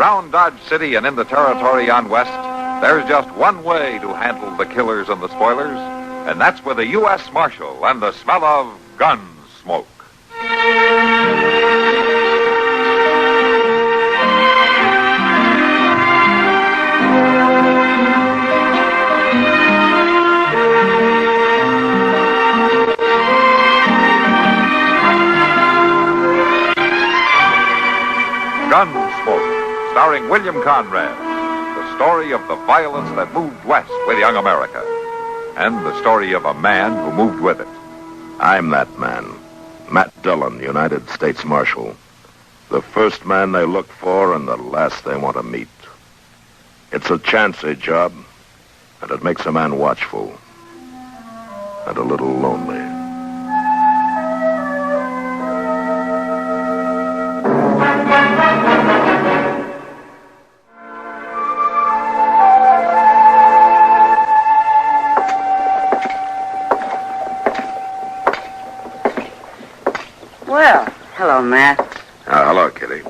Around Dodge City and in the territory on west, there's just one way to handle the killers and the spoilers, and that's with a U.S. Marshal and the smell of Gunsmoke. Gunsmoke, starring William Conrad. The story of the violence that moved west with young America. And the story of a man who moved with it. I'm that man. Matt Dillon, United States Marshal. The first man they look for and the last they want to meet. It's a chancy job, and it makes a man watchful. And a little lonely. Well, hello, Matt. Hello, Kitty.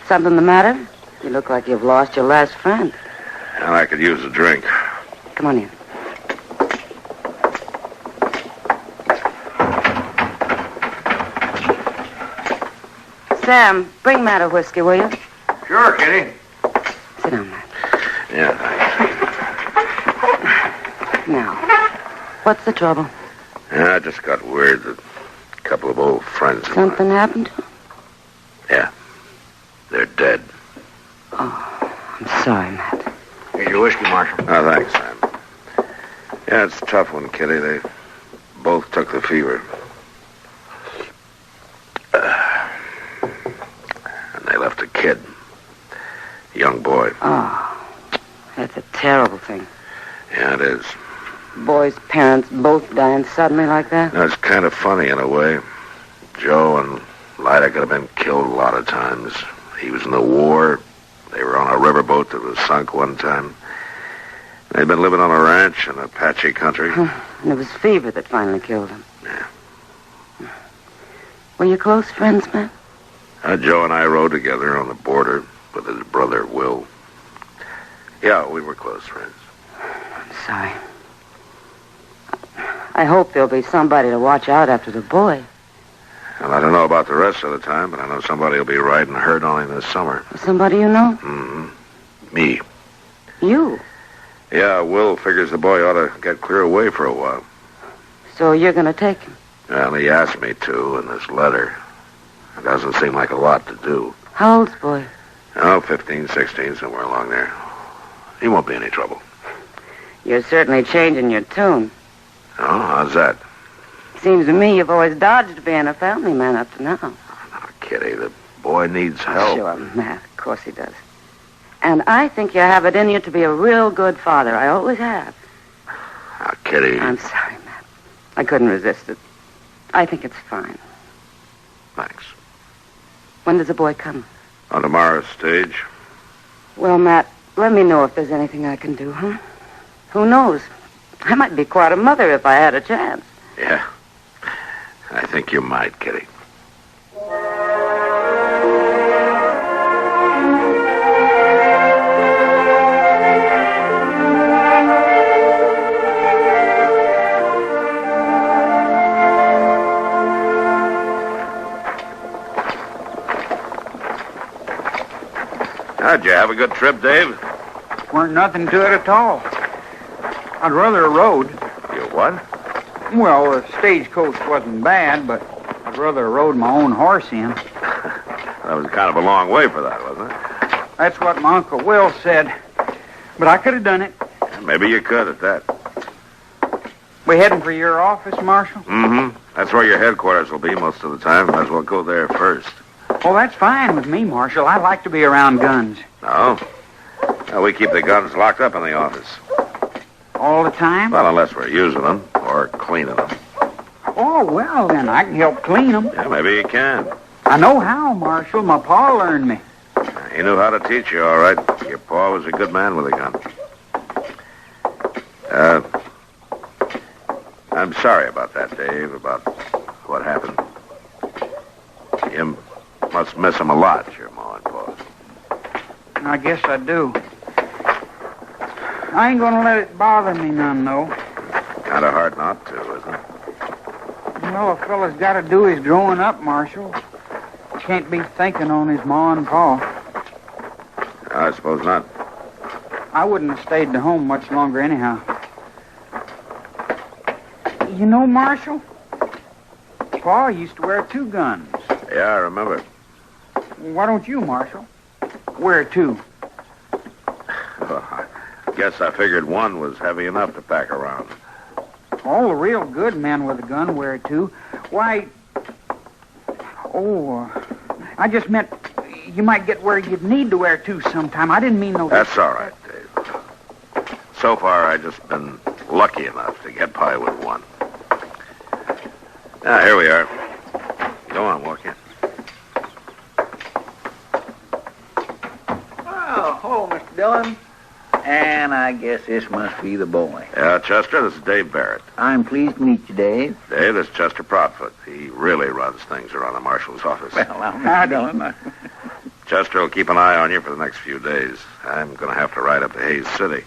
Something the matter? You look like you've lost your last friend. And I could use a drink. Come on in. Sam, bring Matt a whiskey, will you? Sure, Kitty. Sit down, Matt. Yeah, thanks. Now, what's the trouble? Yeah, I just got word that a couple of old friends of Something mine... happened to him? Yeah. They're dead. Oh, I'm sorry, Matt. Here's your whiskey, Marshal. Oh, thanks, Sam. Yeah, it's a tough one, Kitty. They both took the fever. And they left a kid. A young boy. Oh, that's a terrible thing. Yeah, it is. Boys' parents both dying suddenly like that? That's kind of funny in a way. Joe and Lyda could have been killed a lot of times. He was in the war. They were on a riverboat that was sunk one time. They'd been living on a ranch in Apache country. And it was fever that finally killed him. Yeah. Were you close friends, Matt? Joe and I rode together on the border with his brother, Will. Yeah, we were close friends. I'm sorry. I hope there'll be somebody to watch out after the boy. Well, I don't know about the rest of the time, but I know somebody will be riding herd on him this summer. Somebody you know? Mm-hmm. Me. You? Yeah, Will figures the boy ought to get clear away for a while. So you're going to take him? Well, he asked me to in this letter. It doesn't seem like a lot to do. How old's the boy? Oh, 15, 16, somewhere along there. He won't be any trouble. You're certainly changing your tune. Oh, how's that? Seems to me you've always dodged being a family man up to now. Oh, Kitty, the boy needs help. Sure, Matt. Of course he does. And I think you have it in you to be a real good father. I always have. Oh, Kitty. I'm sorry, Matt. I couldn't resist it. I think it's fine. Thanks. When does the boy come? On tomorrow's stage. Well, Matt, let me know if there's anything I can do, huh? Who knows? I might be quite a mother if I had a chance. Yeah. I think you might, Kitty. How'd you have a good trip, Dave? Weren't nothing to it at all. I'd rather have rode. You what? Well, the stagecoach wasn't bad, but I'd rather have rode my own horse in. That was kind of a long way for that, wasn't it? That's what my Uncle Will said. But I could have done it. Maybe you could at that. We heading for your office, Marshal? Mm-hmm. That's where your headquarters will be most of the time. Might as well go there first. Oh, that's fine with me, Marshal. I like to be around guns. No? Well, we keep the guns locked up in the office. All the time? Well, unless we're using them or cleaning them. Oh, well, then I can help clean them. Yeah, maybe you can. I know how, Marshal. My pa learned me. He knew how to teach you, all right. Your pa was a good man with a gun. I'm sorry about that, Dave, about what happened. You must miss him a lot, your ma and pa. I guess I do. I ain't gonna let it bother me none, though. Kind of hard not to, isn't it? Well, a fella's got to do his growing up, Marshal. Can't be thinking on his ma and pa. I suppose not. I wouldn't have stayed at home much longer anyhow. You know, Marshal, Pa used to wear 2 guns. Yeah, I remember. Why don't you, Marshal? Wear 2. Well, I guess I figured one was heavy enough to pack around. All the real good men with a gun wear 2. Why... I just meant you might get where you'd need to wear 2 sometime. I didn't mean no... That's all right, Dave. So far, I just been lucky enough to get by with 1. Now, here we are. Go on, walk in. Well, hello, Mr. Dillon. And I guess this must be the boy. Yeah, Chester, this is Dave Barrett. I'm pleased to meet you, Dave. Dave, this is Chester Proudfoot. He really runs things around the marshal's office. Well, I'm Mr. Dillon. Chester will keep an eye on you for the next few days. I'm going to have to ride up to Hayes City.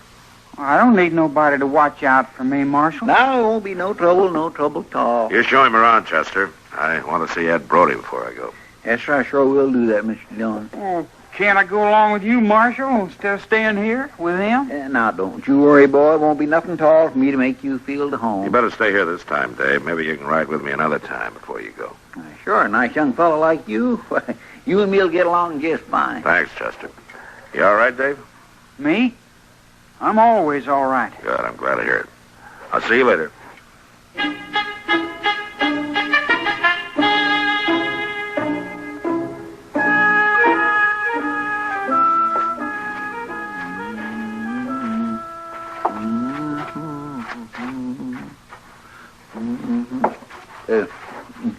I don't need nobody to watch out for me, Marshal. Now, it won't be no trouble at all. You show him around, Chester. I want to see Ed Brody before I go. Yes, sir, I sure will do that, Mr. Dillon. Oh, can't I go along with you, Marshal, instead of staying here with him? Now, don't you worry, boy. It won't be nothing at all for me to make you feel at home. You better stay here this time, Dave. Maybe you can ride with me another time before you go. Sure, a nice young fellow like you. You and me'll get along just fine. Thanks, Chester. You all right, Dave? Me? I'm always all right. Good, I'm glad to hear it. I'll see you later.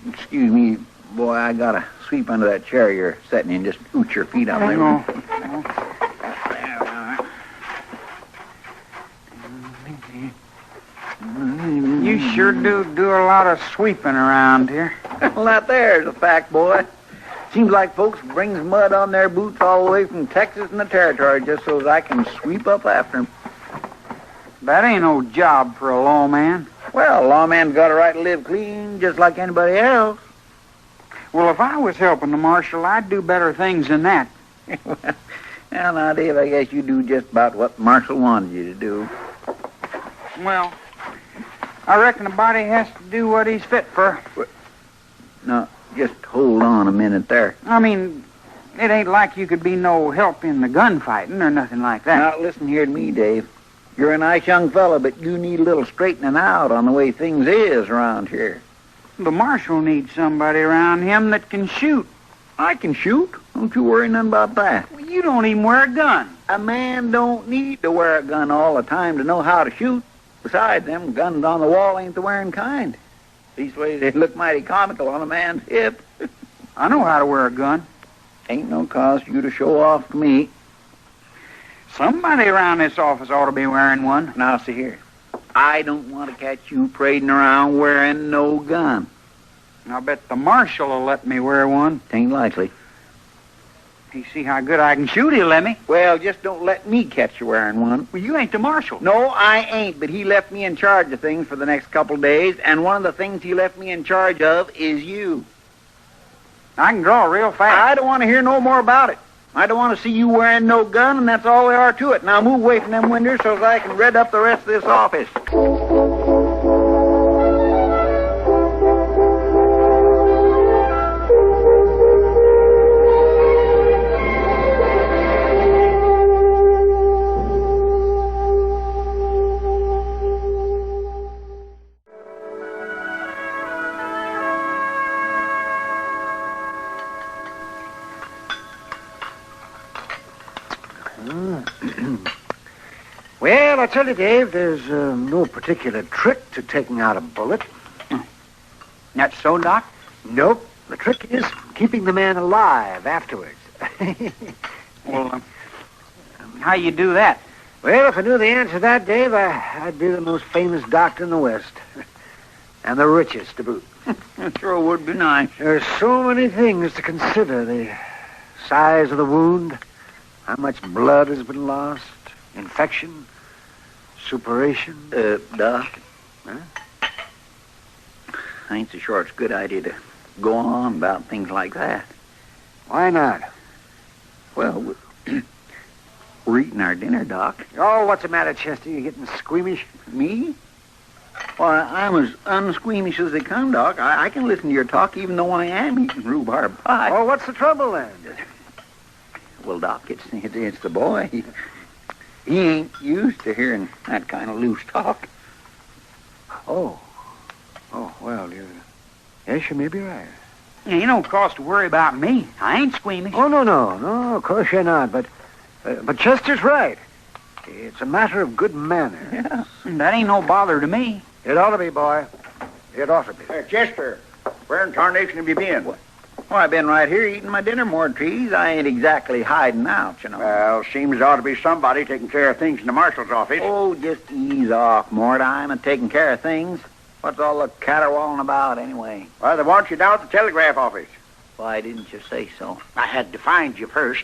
Excuse me, boy, I gotta sweep under that chair you're sitting in. Just scoot your feet out there. You sure do a lot of sweeping around here. Well, that there's a fact, boy. Seems like folks brings mud on their boots all the way from Texas and the Territory just so as I can sweep up after 'em. That ain't no job for a lawman. Well, a lawman's got a right to live clean just like anybody else. Well, if I was helping the marshal, I'd do better things than that. Well, now, Dave, I guess you do just about what the marshal wanted you to do. Well, I reckon a body has to do what he's fit for. Now, just hold on a minute there. I mean, it ain't like you could be no help in the gunfighting or nothing like that. Now, listen here to me, Dave. You're a nice young fella, but you need a little straightening out on the way things is around here. The marshal needs somebody around him that can shoot. I can shoot. Don't you worry none about that. Well, you don't even wear a gun. A man don't need to wear a gun all the time to know how to shoot. Besides, them guns on the wall ain't the wearing kind. Leastways, they look mighty comical on a man's hip. I know how to wear a gun. Ain't no cause for you to show off to me. Somebody around this office ought to be wearing one. Now, see here. I don't want to catch you parading around wearing no gun. I'll bet the marshal will let me wear one. Tain't likely. He see how good I can shoot, he'll let me. Well, just don't let me catch you wearing one. Well, you ain't the marshal. No, I ain't, but he left me in charge of things for the next couple of days, and one of the things he left me in charge of is you. I can draw real fast. I don't want to hear no more about it. I don't want to see you wearing no gun, and that's all there are to it. Now move away from them windows so that I can red up the rest of this office. Well, I tell you, Dave, there's no particular trick to taking out a bullet. That's so, Doc? Nope. The trick is keeping the man alive afterwards. Well, how you do that? Well, if I knew the answer to that, Dave, I'd be the most famous doctor in the West. And the richest, to boot. It sure would be nice. There's so many things to consider. The size of the wound, How much blood has been lost? Infection? Suppuration? Doc? Huh? I ain't so sure it's a good idea to go on about things like that. Why not? Well, we're eating our dinner, Doc. Oh, what's the matter, Chester? You getting squeamish? Me? Well, I'm as unsqueamish as they come, Doc. I can listen to your talk even though I am eating rhubarb pie. Oh, what's the trouble then? Well, Doc, it's the boy. He ain't used to hearing that kind of loose talk. Oh, well, yes, you may be right. Yeah, you don't cause to worry about me. I ain't squeamish. Oh, no, of course you're not, but Chester's right. It's a matter of good manners. Yeah, that ain't no bother to me. It ought to be, boy. It ought to be. Hey, Chester, where in tarnation have you been? Well, I've been right here eating my dinner, Trees. I ain't exactly hiding out, you know. Well, seems there ought to be somebody taking care of things in the marshal's office. Oh, just ease off, Mort. I'm taking care of things. What's all the caterwauling about, anyway? Well, they want you down at the telegraph office. Why didn't you say so? I had to find you first.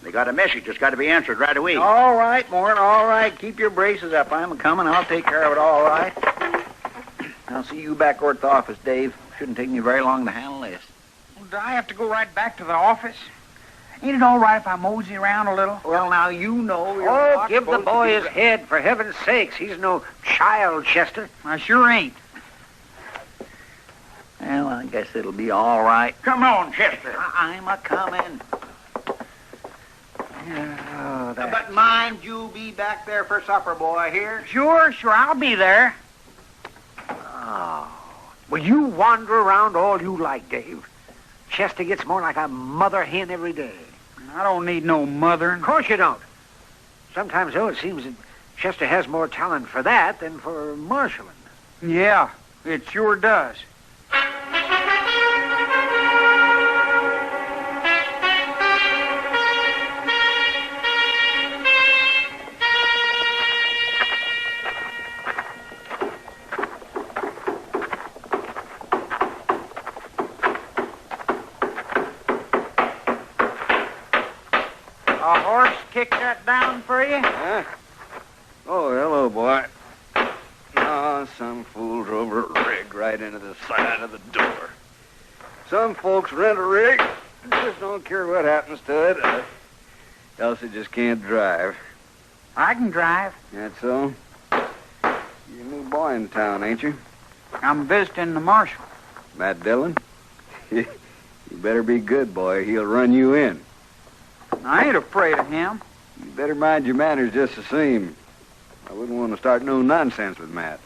They got a message that's got to be answered right away. All right, Mort, all right. Keep your braces up. I'm a-coming. I'll take care of it all right. I'll see you back over at the office, Dave. Shouldn't take me very long to handle this. Well, do I have to go right back to the office? Ain't it all right if I mosey around a little? Well, now, you know you're Oh, not give the supposed to boy be his head, for heaven's sakes. He's no child, Chester. I sure ain't. Well, I guess it'll be all right. Come on, Chester. I'm a-coming. Oh, But mind you be back there for supper, boy, here. Sure, I'll be there. Oh. Well, you wander around all you like, Dave. Chester gets more like a mother hen every day. I don't need no mothering. Of course you don't. Sometimes, though, it seems that Chester has more talent for that than for marshaling. Yeah, it sure does. A horse kick that down for you? Huh? Oh, hello, boy. Oh, some fool drove a rig right into the side of the door. Some folks rent a rig and just don't care what happens to it, else it just can't drive. I can drive. That's so? You're a new boy in town, ain't you? I'm visiting the marshal. Matt Dillon? You better be good, boy. He'll run you in. I ain't afraid of him. You better mind your manners just the same. I wouldn't want to start no nonsense with Matt.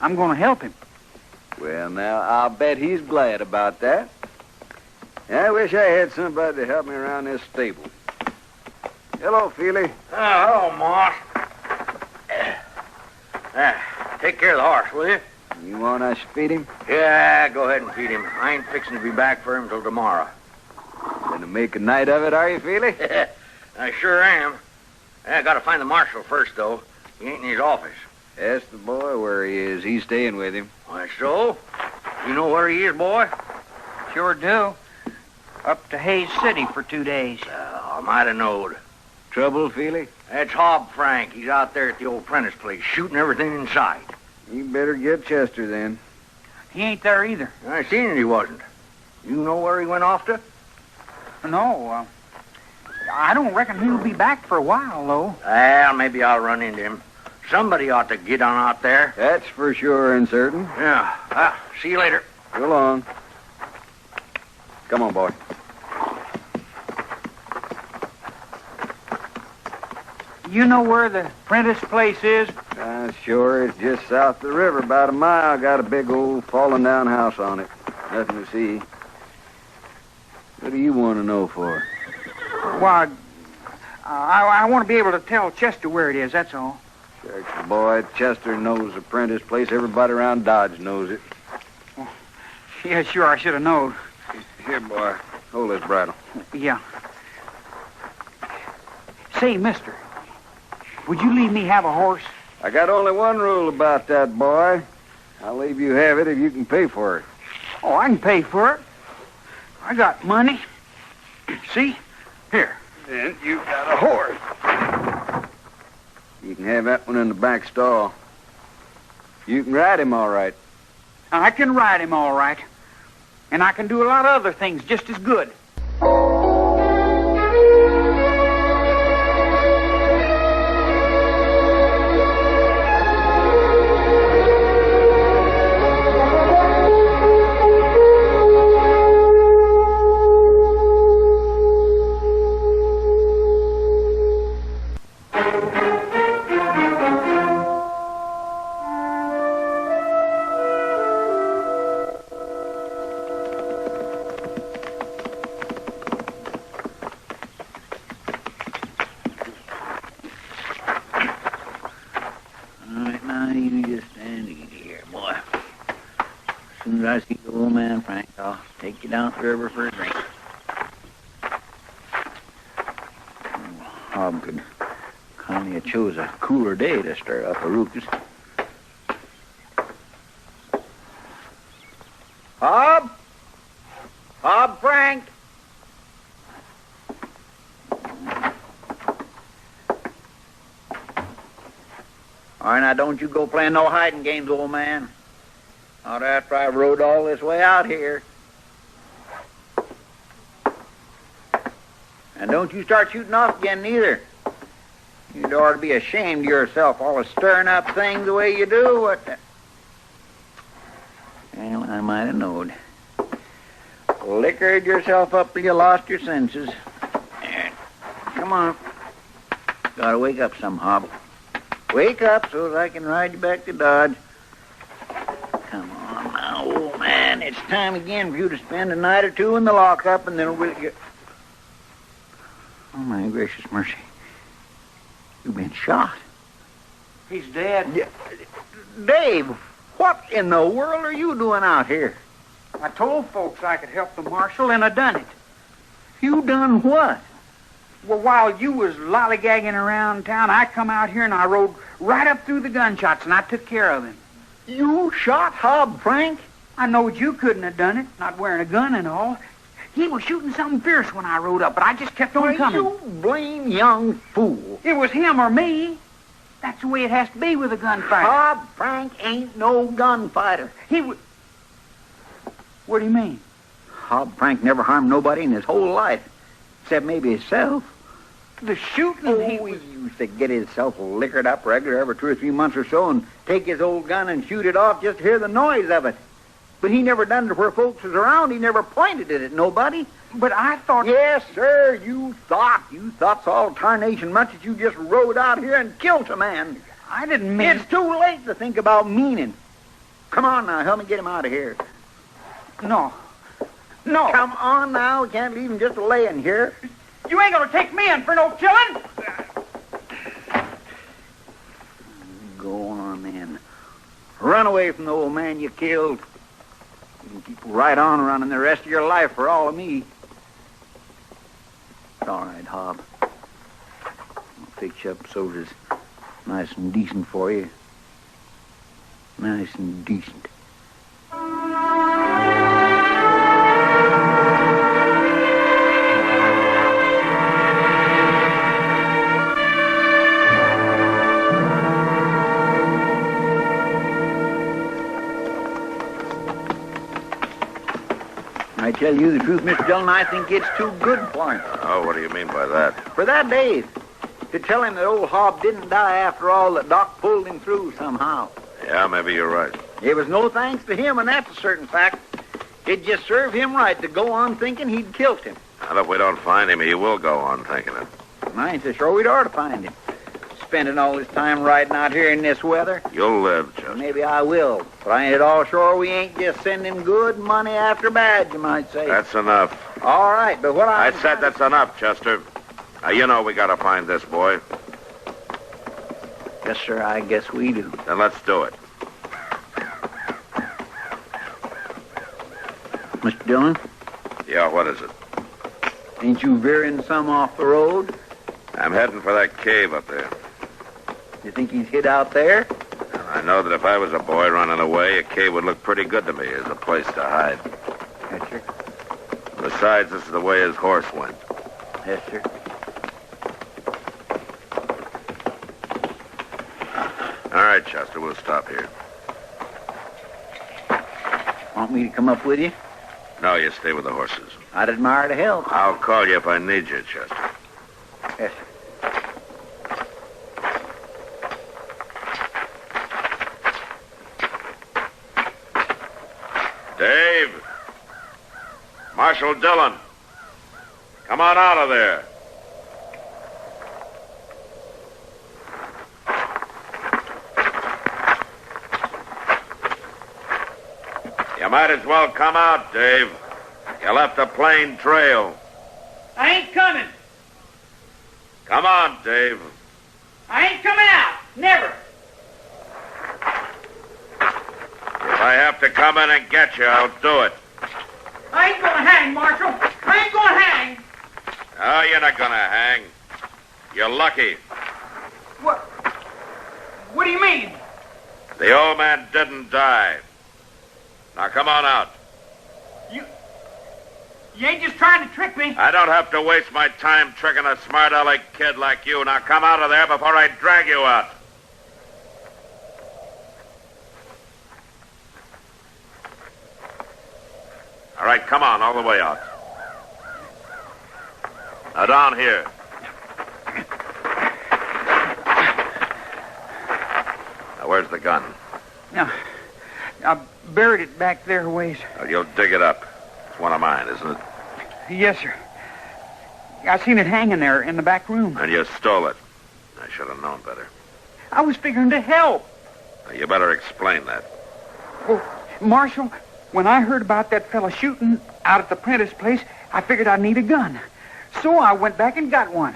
I'm going to help him. Well, now, I'll bet he's glad about that. I wish I had somebody to help me around this stable. Hello, Feely. Oh, hello, Moss. Take care of the horse, will you? You want us to feed him? Yeah, go ahead and feed him. I ain't fixing to be back for him till tomorrow. Gonna make a night of it, are you, Feely? I sure am. I gotta find the marshal first, though. He ain't in his office. Ask the boy where he is. He's staying with him. Why, so? You know where he is, boy? Sure do. Up to Hayes City for 2 days. I might have knowed. Trouble, Feely? That's Hob Frank. He's out there at the old Prentice place, shooting everything in sight. You better get Chester, then. He ain't there either. I seen it, he wasn't. You know where he went off to? No, I don't reckon he'll be back for a while, though. Well, maybe I'll run into him. Somebody ought to get on out there. That's for sure and certain. Yeah. See you later. So long. Come on, boy. You know where the Prentice place is? Sure. It's just south of the river, about a mile. Got a big old fallen down house on it. Nothing to see. What do you want to know for? Why, I want to be able to tell Chester where it is, that's all. Shucks, boy, Chester knows the Prentice place. Everybody around Dodge knows it. Yeah, sure, I should have known. Here, boy. Hold this bridle. Yeah. Say, mister, would you leave me have a horse? I got only one rule about that, boy. I'll leave you have it if you can pay for it. Oh, I can pay for it. I got money. See? Here. And you got a horse. You can have that one in the back stall. You can ride him all right. I can ride him all right. And I can do a lot of other things just as good. All right, now you just stand easy here, boy. As soon as I see the old man, Frank, I'll take you down to the river for a drink. Hob could kindly have chose a cooler day to stir up a ruckus. Hob? Hob, Frank? All right, now don't you go playing no hiding games, old man. Not after I rode all this way out here. And don't you start shooting off again, neither. You'd ought to be ashamed of yourself, all stirring up things the way you do. What the... Well, I might have knowed. Liquored yourself up till you lost your senses. There. Come on. Gotta wake up some, Hob. Wake up so that I can ride you back to Dodge. Come on now, old man. It's time again for you to spend a night or two in the lockup, and then we'll get... Oh, my gracious mercy. You've been shot. He's dead. Yeah. Dave, what in the world are you doing out here? I told folks I could help the marshal, and I done it. You done what? Well, while you was lollygagging around town, I come out here and I rode right up through the gunshots, and I took care of him. You shot Hob, Frank? I knowed you couldn't have done it, not wearing a gun and all. He was shooting something fierce when I rode up, but I just kept on coming. You blame young fool. It was him or me. That's the way it has to be with a gunfighter. Hob Frank ain't no gunfighter. What do you mean? Hob Frank never harmed nobody in his whole life, except maybe himself. The shooting He used to get himself liquored up regular every 2 or 3 months or so and take his old gun and shoot it off just to hear the noise of it. But he never done it where folks was around. He never pointed it at nobody. But I thought... Yes, sir, you thought. You thought's all tarnation much as you just rode out here and killed a man. I didn't mean... It's too late to think about meaning. Come on now, help me get him out of here. No. No. Come on now, we can't leave him just laying here. You ain't gonna take me in for no killing. Go on then. Run away from the old man you killed. You can keep right on running the rest of your life for all of me. It's all right, Hob. I'll fix you up so it's nice and decent for you. Nice and decent. I tell you the truth, Mr. Dillon, I think it's too good for him. Oh, what do you mean by that? For that, Dave. To tell him that old Hob didn't die after all, that Doc pulled him through somehow. Yeah, maybe you're right. It was no thanks to him, and that's a certain fact. It just served him right to go on thinking he'd killed him. And if we don't find him, he will go on thinking it. And I ain't so sure we'd ought to find him. Spending all this time riding out here in this weather. You'll live, Chester. Maybe I will, but I ain't at all sure we ain't just sending good money after bad, you might say. That's enough. All right, but what I said that's enough, Chester. Now, you know we gotta find this boy. Yes, sir, I guess we do. Then let's do it. Mr. Dillon? Yeah, what is it? Ain't you veering some off the road? I'm heading for that cave up there. You think he's hid out there? And I know that if I was a boy running away, a cave would look pretty good to me as a place to hide. Yes, sir. Besides, this is the way his horse went. Yes, sir. right, Chester. We'll stop here. Want me to come up with you? No, you stay with the horses. I'd admire to help. I'll call you if I need you, Chester. Yes, sir. Dave. Marshal Dillon. Come on out of there. You might as well come out, Dave. You left a plain trail. I ain't coming. Come on, Dave. I ain't coming out. Never. If I have to come in and get you, I'll do it. I ain't gonna hang, Marshal. I ain't gonna hang. No, you're not gonna hang. You're lucky. What do you mean? The old man didn't die. Now come on out. You ain't just trying to trick me. I don't have to waste my time tricking a smart-aleck kid like you. Now come out of there before I drag you out. All right, come on, all the way out. Now down here. Now where's the gun? Now, I buried it back there a ways. Well, you'll dig it up. It's one of mine, isn't it? Yes, sir. I seen it hanging there in the back room. And you stole it. I should have known better. I was figuring to help. Now, you better explain that. Well, Marshal, when I heard about that fella shooting out at the Prentice place, I figured I'd need a gun. So I went back and got one.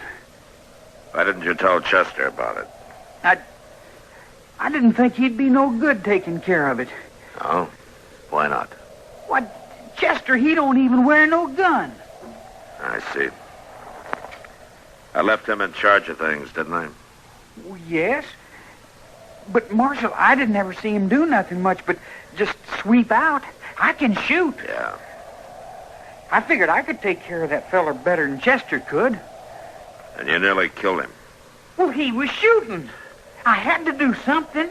Why didn't you tell Chester about it? I didn't think he'd be no good taking care of it. Oh? Why not? What? Chester, he don't even wear no gun. I see. I left him in charge of things, didn't I? Well, yes. But, Marshal, I didn't ever see him do nothing much but just sweep out. I can shoot. Yeah. I figured I could take care of that feller better than Chester could. And you nearly killed him. Well, he was shooting. I had to do something.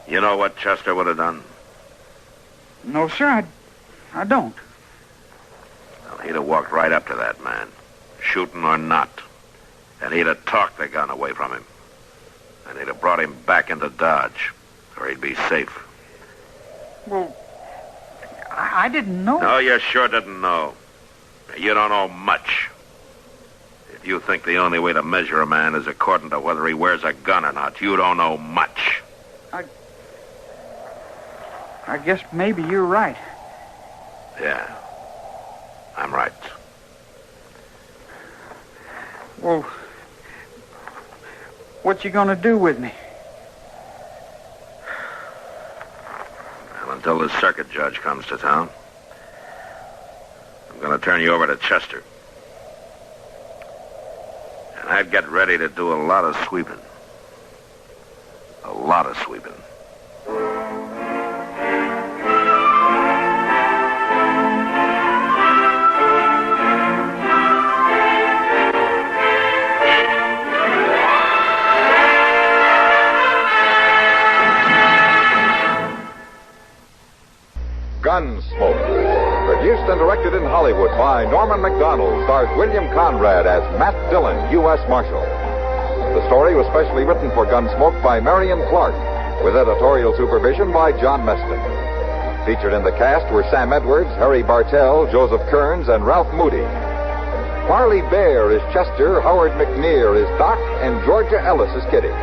You know what Chester would have done? No, sir, I don't. Well, he'd have walked right up to that man, shooting or not. And he'd have talked the gun away from him. And he'd have brought him back into Dodge, where he'd be safe. Well, I didn't know. No, you sure didn't know. You don't know much. If you think the only way to measure a man is according to whether he wears a gun or not, you don't know much. I guess maybe you're right. Yeah, I'm right. Well, what you gonna do with me? Well, until the circuit judge comes to town, I'm gonna turn you over to Chester. And I'd get ready to do a lot of sweeping. A lot of sweeping. Gunsmoke. Produced and directed in Hollywood by Norman McDonald, stars William Conrad as Matt Dillon, U.S. Marshal. The story was specially written for Gunsmoke by Marion Clark, with editorial supervision by John Meston. Featured in the cast were Sam Edwards, Harry Bartell, Joseph Kearns, and Ralph Moody. Parley Bear is Chester, Howard McNear is Doc, and Georgia Ellis is Kitty.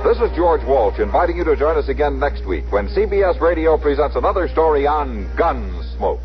This is George Walsh inviting you to join us again next week when CBS Radio presents another story on Gunsmoke.